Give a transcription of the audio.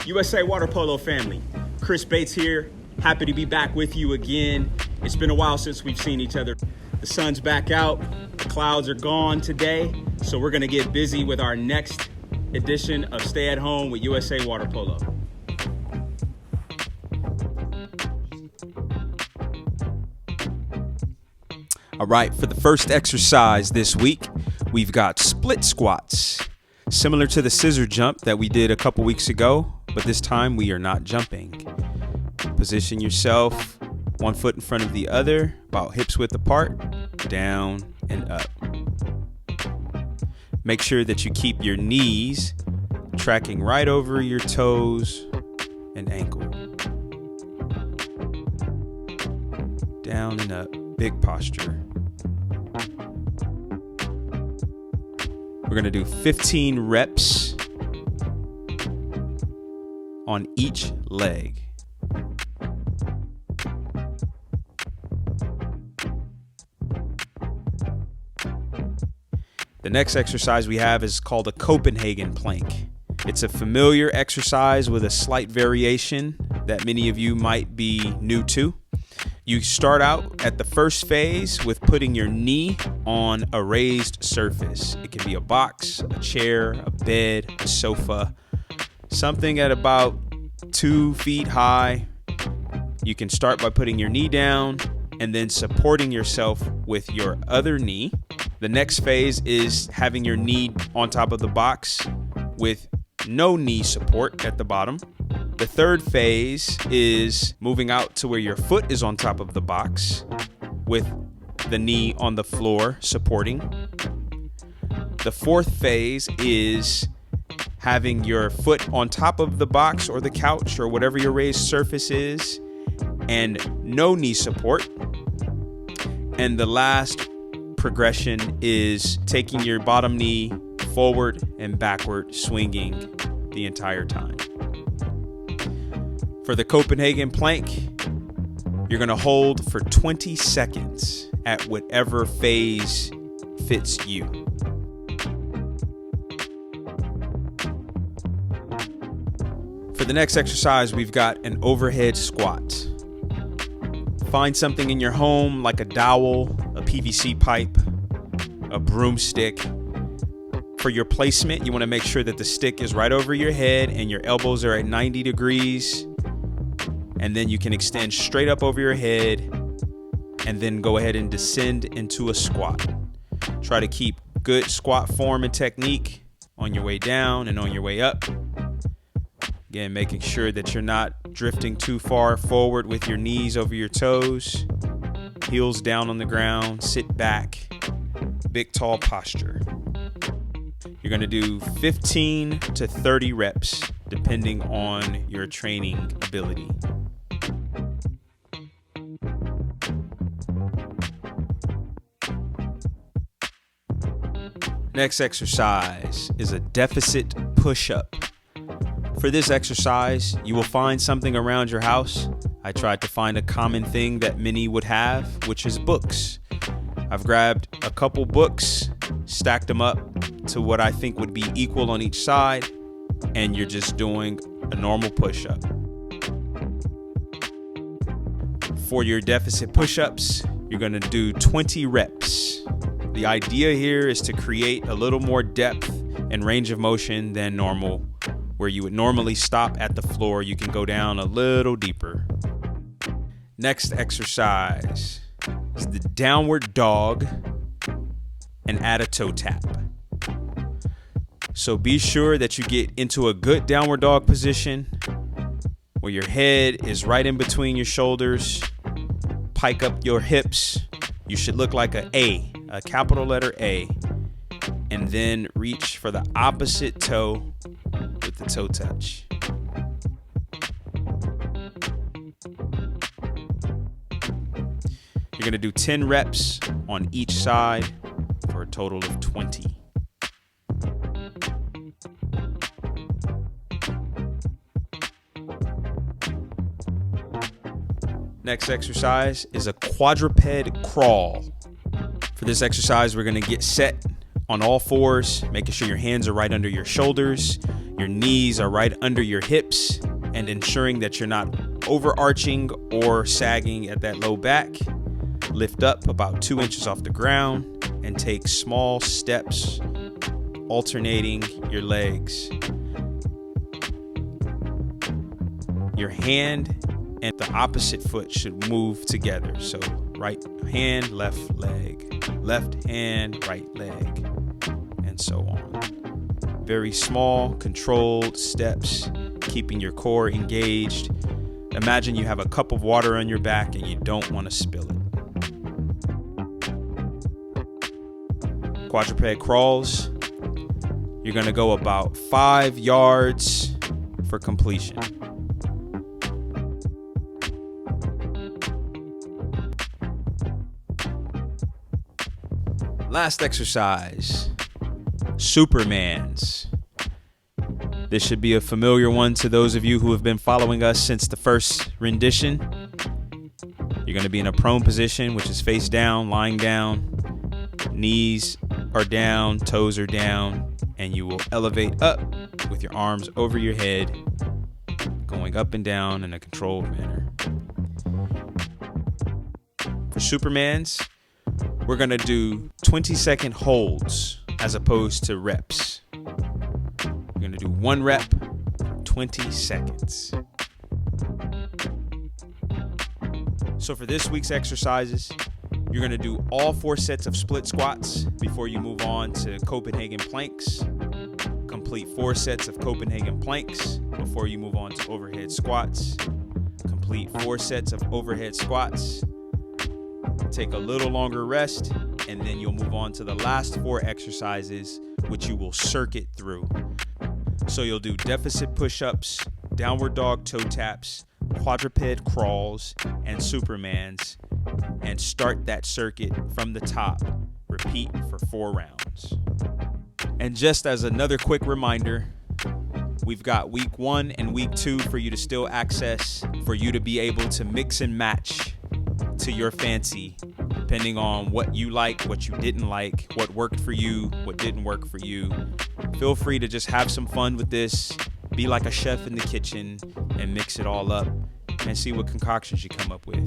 USA Water Polo family, Chris Bates here. Happy to be back with you again. It's been a while since we've seen each other. The sun's back out, the clouds are gone today, so we're gonna get busy with our next edition of Stay at Home with USA Water Polo. All right, for the first exercise this week, we've got split squats. Similar to the scissor jump that we did a couple weeks ago, but this time we are not jumping. Position yourself, one foot in front of the other, about hips width apart, down and up. Make sure that you keep your knees tracking right over your toes and ankle. Down and up, big posture. We're gonna do 15 reps on each leg. The next exercise we have is called a Copenhagen Plank. It's a familiar exercise with a slight variation that many of you might be new to. You start out at the first phase with putting your knee on a raised surface. It can be a box, a chair, a bed, a sofa, something at about 2 feet high. You can start by putting your knee down and then supporting yourself with your other knee. The next phase is having your knee on top of the box with no knee support at the bottom. The third phase is moving out to where your foot is on top of the box with the knee on the floor supporting. The fourth phase is having your foot on top of the box or the couch or whatever your raised surface is and no knee support. And the last progression is taking your bottom knee forward and backward, swinging the entire time. For the Copenhagen Plank, you're gonna hold for 20 seconds at whatever phase fits you. For the next exercise, we've got an overhead squat. Find something in your home like a dowel, a PVC pipe, a broomstick. For your placement, you want to make sure that the stick is right over your head and your elbows are at 90 degrees. And then you can extend straight up over your head and then go ahead and descend into a squat. Try to keep good squat form and technique on your way down and on your way up. Again, making sure that you're not drifting too far forward with your knees over your toes, heels down on the ground, sit back, big tall posture. You're going to do 15 to 30 reps depending on your training ability. Next exercise is a deficit push-up. For this exercise, you will find something around your house. I tried to find a common thing that many would have, which is books. I've grabbed a couple books, stacked them up to what I think would be equal on each side, and you're just doing a normal push-up. For your deficit push-ups, you're gonna do 20 reps. The idea here is to create a little more depth and range of motion than normal. Where you would normally stop at the floor, you can go down a little deeper. Next exercise is the downward dog and add a toe tap. So be sure that you get into a good downward dog position where your head is right in between your shoulders. Pike up your hips. You should look like a capital letter A, and then reach for the opposite toe with the toe touch. You're going to do 10 reps on each side for a total of 20. Next exercise is a quadruped crawl. For this exercise, we're going to get set on all fours, making sure your hands are right under your shoulders. Your knees are right under your hips and ensuring that you're not overarching or sagging at that low back. Lift up about 2 inches off the ground and take small steps, alternating your legs. Your hand and the opposite foot should move together. So right hand, left leg, left hand, right leg, and so on. Very small, controlled steps, keeping your core engaged. Imagine you have a cup of water on your back and you don't want to spill it. Quadruped crawls. You're going to go about 5 yards for completion. Last exercise, Supermans. This should be a familiar one to those of you who have been following us since the first rendition. You're going to be in a prone position, which is face down, lying down. Knees are down, toes are down, and you will elevate up with your arms over your head, going up and down in a controlled manner. For Supermans, we're going to do 20-second holds as opposed to reps. We're going to do 1 rep, 20 seconds. So for this week's exercises, you're going to do all 4 sets of split squats before you move on to Copenhagen planks. Complete 4 sets of Copenhagen planks before you move on to overhead squats. Complete 4 sets of overhead squats. Take a little longer rest, and then you'll move on to the last 4 exercises, which you will circuit through. So you'll do deficit push-ups, downward dog toe taps, quadruped crawls, and Supermans, and start that circuit from the top. Repeat for 4 rounds. And just as another quick reminder, we've got week 1 and week 2 for you to still access, for you to be able to mix and match to your fancy, depending on what you like, what you didn't like, what worked for you, what didn't work for you. Feel free to just have some fun with this, be like a chef in the kitchen, and mix it all up and see what concoctions you come up with.